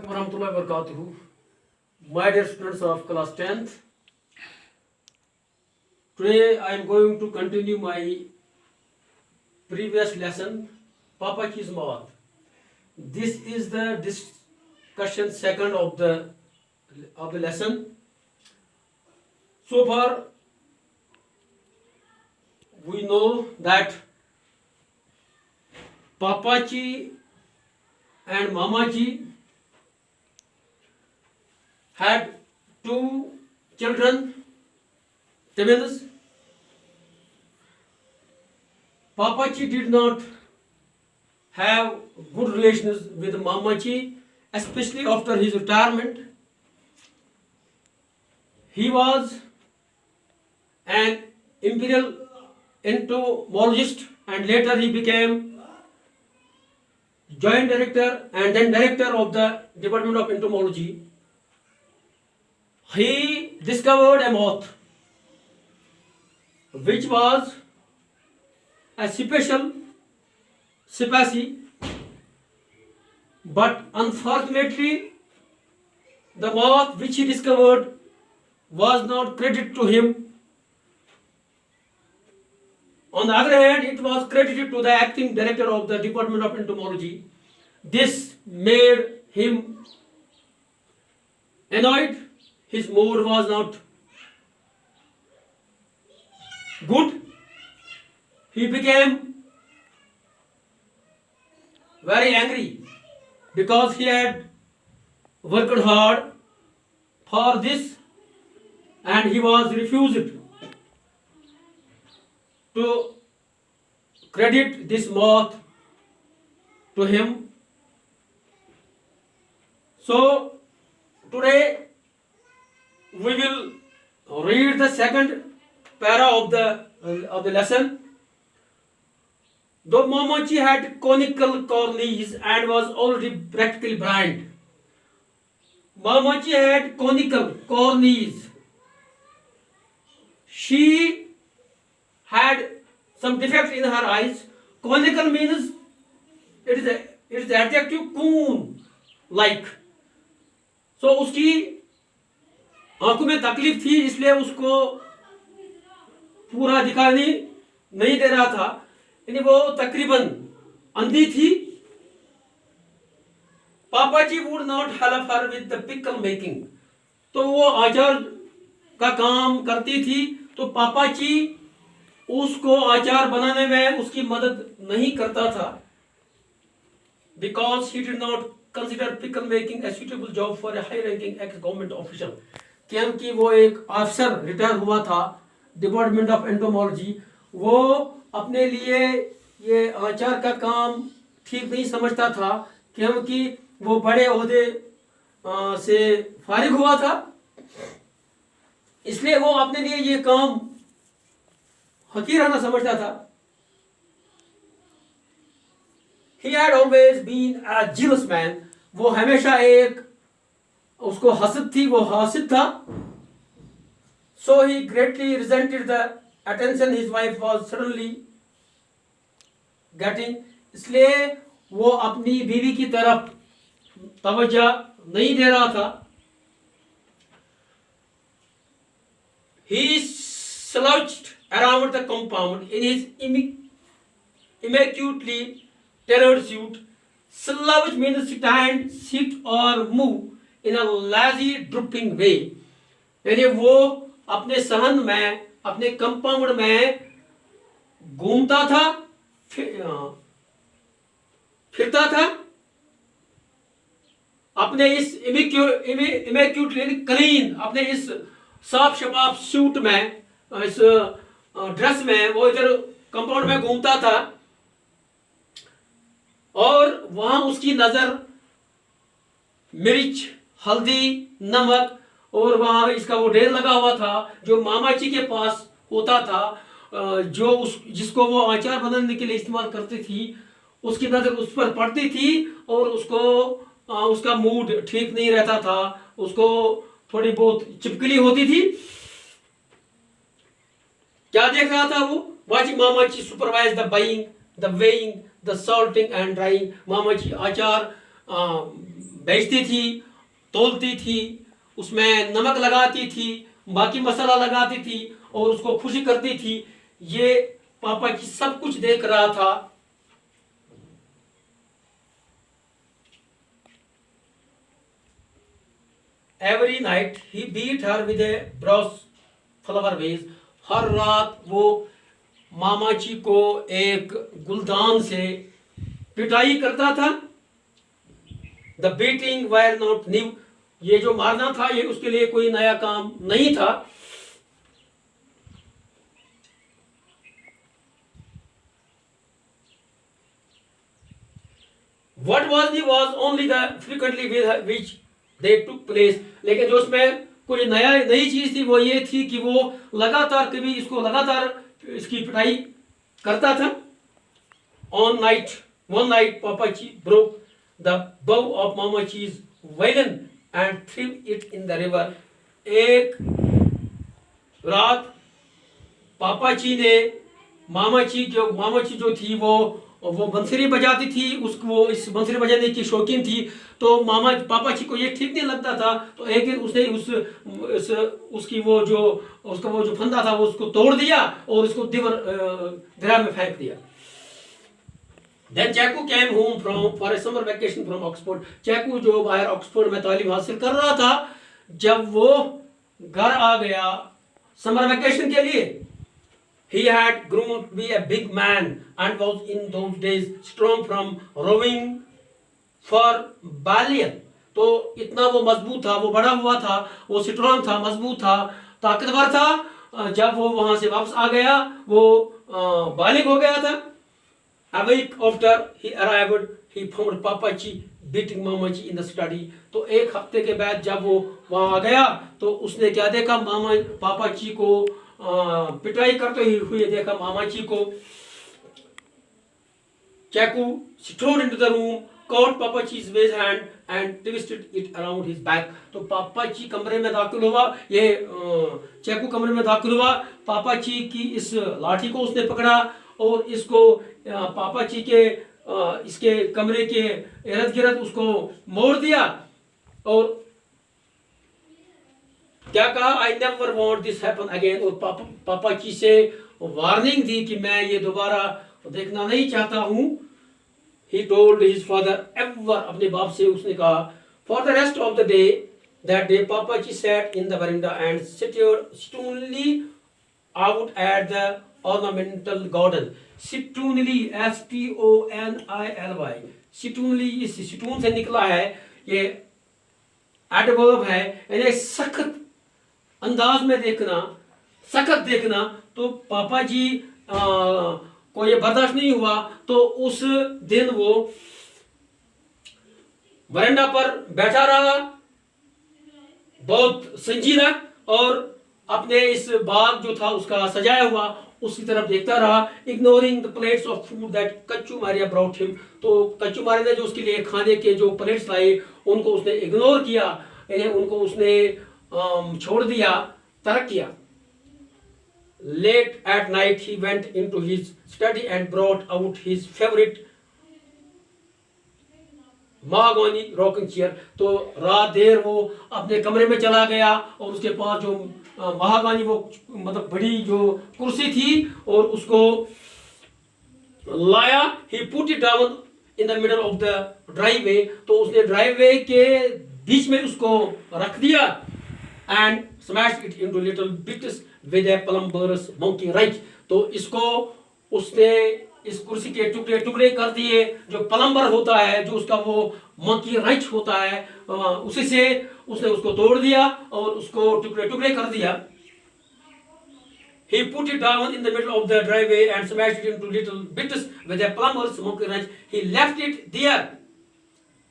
warahmatullahi wabarakatuh. My dear students of class 10th, today I am going to continue my previous lesson, Papa Ki's Mawat. This is the discussion second of the lesson. So far, we know that Papa Ji and Mama Ji had two children, twins. Papa Ji did not have good relations with Mama Ji, especially after his retirement. He was an imperial entomologist and later he became joint director and then director of the Department of Entomology. He discovered a moth which was a special species, but unfortunately the moth which he discovered was not credited to him. On the other hand, it was credited to the acting director of the Department of Entomology. This made him annoyed. His mood was not good. He became very angry because he had worked hard for this and he was refused to credit this moth to him. So today we will read the second para of the lesson. Though Mama Ji had conical corneas and was already practically blind. Mama Ji had conical corneas. She had some defect in her eyes. Conical means it is the adjective coon like. So उसकी आंखों में तकलीफ थी इसलिए उसको पूरा दिखाई नहीं दे रहा था, यानी वो तकरीबन अंधी थी. Pappachi would not help her with the pickle making. तो वो अचार का काम करती थी तो पापा जी उसको अचार बनाने में उसकी मदद नहीं करता था. Because he did not consider pickle making a suitable job for a high ranking x government officer. क्योंकि वो एक ऑफिसर रिटायर हुआ था डिपार्टमेंट ऑफ एंटोमोलॉजी. वो अपने लिए ये आचार का काम ठीक नहीं समझता था क्योंकि वो बड़े ओहदे से फारिग हुआ था, इसलिए वो अपने लिए ये काम हकीराना समझता था. He had always been a jealous man. वो हमेशा एक उसको हसद थी, वो हासिद था. So he greatly resented the attention his wife was suddenly getting. इसलिए वो अपनी बीवी की तरफ तवज्जो नहीं दे रहा था. He slouched around the compound in his immaculately tailored suit. Slouch means stand, sit or move in a lazy drooping way. यानी वो अपने सहन में अपने कंपाउंड में घूमता था, फिरता था. अपने इस इमेक्यूटली क्लीन, अपने इस साफ शफाफ सूट में, इस ड्रेस में वो इधर कंपाउंड में घूमता था. और वहां उसकी नजर मिर्च, हल्दी, नमक और वहां इसका वो ढेर लगा हुआ था जो मामा जी के पास होता था, जो जिसको वो अचार बनाने के लिए इस्तेमाल करती थी. उसकी नजर उस पर पड़ती थी और उसको उसका मूड ठीक नहीं रहता था, उसको थोड़ी बहुत चिपकली होती थी. क्या देख रहा था वो? watching Mama Ji supervise the buying, the weighing, the salting and drying. Mama Ji अचार बेचती थी, तोलती थी, उसमें नमक लगाती थी, बाकी मसाला लगाती थी और उसको खुशी करती थी। ये पापा की सब कुछ देख रहा था। Every night he beat her with a brass flower vase. हर रात वो मामा जी को एक गुलदान से पिटाई करता था। The beating wire not new. ये जो मारना था ये उसके लिए कोई नया काम नहीं था। What was only the frequently with which they took place। लेकिन जो उसमें कोई नई चीज थी वो ये थी कि वो लगातार कभी इसको लगातार इसकी पिटाई करता था। One night Papaji broke the bow of Mamachi's violin and threw it in the river। एक रात पापाजी ने मामाची जो थी वो बंसुरी बजाती थी, वो इस बंसुरी बजाने की शौकीन थी। तो पापा जी को ये ठीक नहीं लगता था। तो एक दिन उसने उसका वो जो फंदा था वो उसको तोड़ दिया और उसको दरिया में फेंक दिया। Then चैकू came home for a summer vacation from Oxford। चैकू जो बाहर ऑक्सफोर्ड में तालीम हासिल कर रहा था, जब वो घर आ गया समर वेकेशन के लिए, he had grown to be a big man and was in those days strong from rowing for Balian। तो इतना वो मजबूत था, वो बड़ा हुआ था, वो स्ट्रॉन्ग था, मजबूत था, ताकतवर था। जब वो वहां से वापस आ गया वो बालिग हो गया था। A week after he arrived, he found Papaji beating Mamaji in the study। तो एक हफ्ते के बाद जब वो वहां आ गया तो उसने क्या देखा, पापाजी को पिटाई करते हुए देखा मामा जी को। Chaku strode into the room, caught Papaji's waist hand and twisted it around his back। तो पापाजी कमरे में दाखिल हुआ, ये चैकू कमरे में दाखिल हुआ, पापाजी की इस लाठी को उसने पकड़ा और इसको पापाजी के इसके कमरे के इर्द गिर्द उसको मोड़ दिया और क्या कहा, I never want this happen again. और पापा जी से वार्निंग दी कि मैं ये दोबारा देखना नहीं चाहता हूं। He told his father ever, अपने बाप से उसने कहा। For the rest of the day that day Pappachi sat in the veranda and stonily out at the ornamental garden. Stonily STONILY, stonily इस स्टून से निकला है, ये एडवर्ब है, यानी सख्त अंदाज में देखना, सख्त देखना। तो पापा जी को ये बर्दाश्त नहीं हुआ। तो उस दिन वो वरांडा पर बैठा रहा, बहुत संजीदा, और अपने इस बाग जो था उसका सजाया हुआ उसकी तरफ देखता रहा। Ignoring the plates of food that Kochu Maria brought him. तो कच्चू मारिया ने जो उसके लिए खाने के जो प्लेट्स लाए उनको उसने इग्नोर किया, यानी उनको उसने छोड़ दिया, तर्क किया। Late at night he went into his study and brought out his favorite mahogany rocking chair। तो रात देर वो अपने कमरे में चला गया और उसके पास जो महागानी वो मतलब बड़ी जो कुर्सी थी और उसको लाया। he put it down in the middle of the driveway। तो उसने ड्राइववे के बीच में उसको रख दिया and smashed it into little bits with a plumber's monkey wrench। तो इसको उसने इस कुर्सी के टुकड़े टुकड़े कर दिए। जो प्लम्बर होता है, जो उसका वो मंकी रंच होता है, उसी से उसने उसको तोड़ दिया और उसको टुकड़े टुकड़े कर दिया। He put it down in the middle of the driveway and smashed it into little bits with a plumber's monkey wrench। He left it there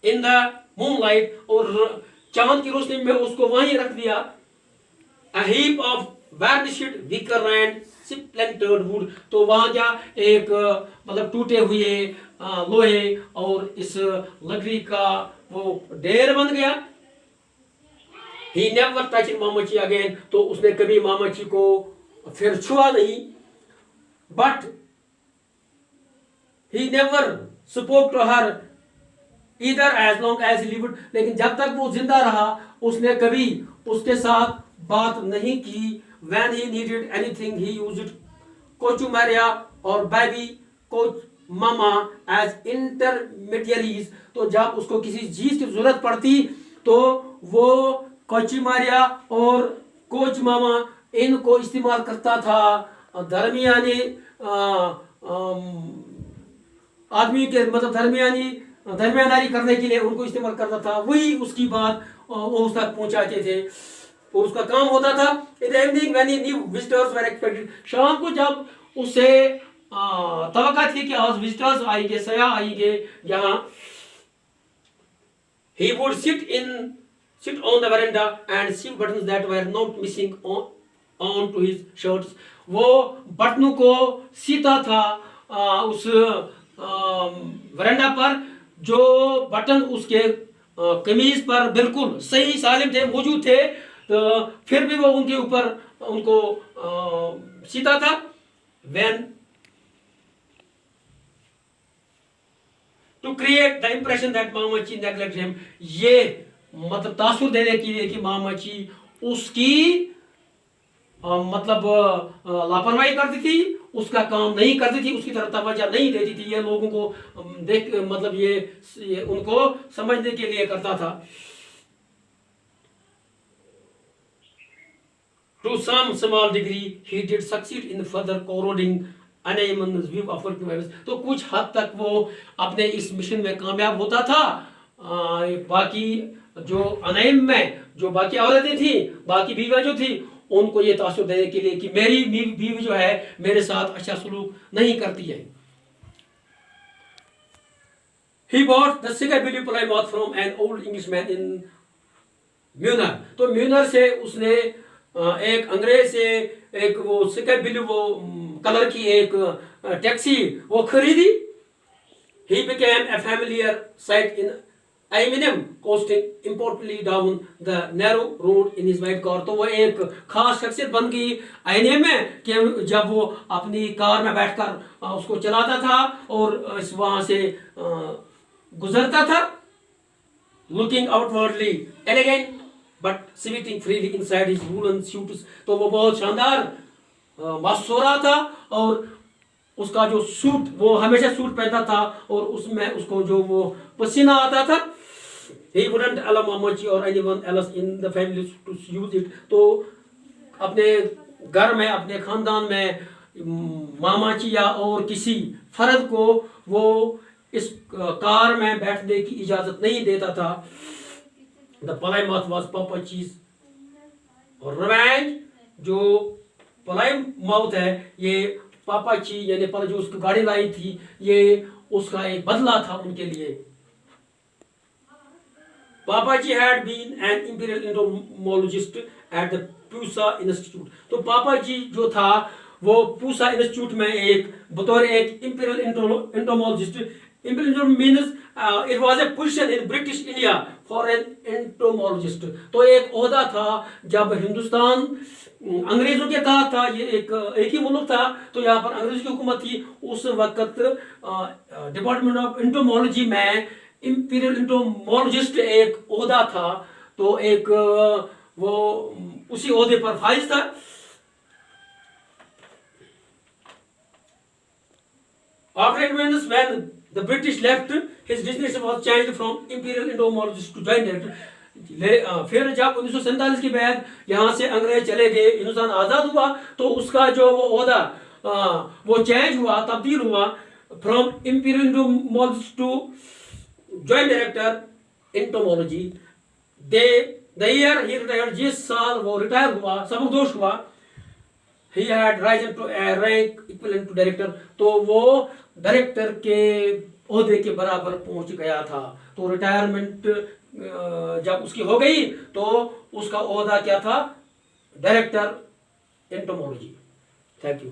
in the moonlight। और चांद की रोशनी में उसको वहीं रख दिया। A heap of varnished wicker and splintered wood। तो वहां जा एक मतलब टूटे हुए लोहे और इस लकड़ी का वो ढेर बन गया। He never touched मामाची again। तो उसने कभी मामाची को फिर छुआ नहीं। But he never spoke to her इधर एज लॉन्ग एज लिव्ड, लेकिन जब तक वो जिंदा रहा उसने कभी उसके साथ बात नहीं की. When he needed anything he used Kochu Maria और baby Coach Mama as intermediaries. तो जब उसको किसी चीज की जरूरत पड़ती तो वो कोची मारिया और कोच मामा इनको इस्तेमाल करता था दरमियानी आदमी के, मतलब दरमियानारी करने के लिए उनको इस्तेमाल करता था. वही उसकी बात वो उस तक पहुंचाते थे और उसका काम होता था. In the evening when he new visitors were expected, शाम को जब उसे तवक्का थी कि आज विजिटर्स आएंगे, सयाह आएंगे यहाँ, he would sit on the veranda and sew buttons that were not missing on to his shirts. वो बटनों को सीता था उस वरंडा पर, जो बटन उसके कमीज पर बिल्कुल सही सालिम थे, मौजूद थे, तो फिर भी वो उनके ऊपर उनको सीता था. When to create the impression that मामाची neglected him, ये मतलब तासुर देने के लिए कि मामाची उसकी मतलब लापरवाही करती थी, उसका काम नहीं करती थी, उसकी तरफ तवज्जो नहीं देती थी. ये लोगों को देख मतलब ये उनको समझने के लिए करता था. To some small degree he did succeed in further corroding Anaiman's view of working wives. तो कुछ हद तक वो अपने इस मिशन में कामयाब होता था. बाकी जो अनैम में जो बाकी औरतें थी, बाकी बीवियां जो थी, उनको ये तासुर देने के लिए कि मेरी बीवी जो है मेरे साथ अच्छा सलूक नहीं करती है. He bought the Sikabili Plymouth from an old Englishman in Munnar. तो म्यूनर से उसने एक अंग्रेज से एक वो सिकाबिली वो कलर की एक टैक्सी वो खरीदी. He became a familiar sight in Eminem, coasting importantly down the narrow road in his white car. तो वो एक खास शख्सियत बन गई आईने में कि जब वो अपनी कार में बैठकर उसको चलाता था और इस वहां से गुजरता था. Looking outwardly elegant but sweating freely inside his woolen suits. तो वो बहुत शानदार महसूस हो रहा था और उसका जो सूट, वो हमेशा सूट पहनता था और उसमें उसको जो वो पसीना आता था. He wouldn't allow Mamachi or anyone else in the family to use it. तो अपने घर में, अपने खानदान में मामाची या और किसी फर्द को वो इस कार में बैठने की इजाजत नहीं देता था. The Plymouth was Papachi's revenge. जो प्लायमाउथ है ये पापाची यानी पर जो उसकी गाड़ी लाई थी, ये उसका एक बदला था उनके लिए. Papaji had been an imperial entomologist at the Pusa Institute. तो पापाजी जो था वो पूसा इंस्टीट्यूट में एक बतौर एक imperial entomologist. Imperial entomologist means it was a position in British India for an entomologist. तो एक ओहदा था जब हिंदुस्तान अंग्रेजों के तहत था, ये एक ही मुल्क था, तो यहाँ पर अंग्रेजों की हुकूमत थी. उस वक्त डिपार्टमेंट ऑफ एंटोमोलॉजी में इंपीरियल एंटोमोलॉजिस्ट एक ओहदा था. तो एक वो उसी ओहदे पर फाइज था. After independence, when the British left, his designation was changed from imperial entomologist to joint director. फिर जब 1947 के बाद यहाँ से अंग्रेज चले गए, हिंदुस्तान आज़ाद हुआ, तो उसका जो वो ओहदा वो चेंज हुआ, तब्दील हुआ from imperial entomologist to joint director entomology. The year he retired, जिस साल वो रिटायर हुआ, सबकदोश हुआ, he had risen to a rank equivalent to director. तो वो डायरेक्टर के ओहदे के बराबर पहुंच गया था. तो रिटायरमेंट जब उसकी हो गई तो उसका ओहदा क्या था? Director entomology. Thank you.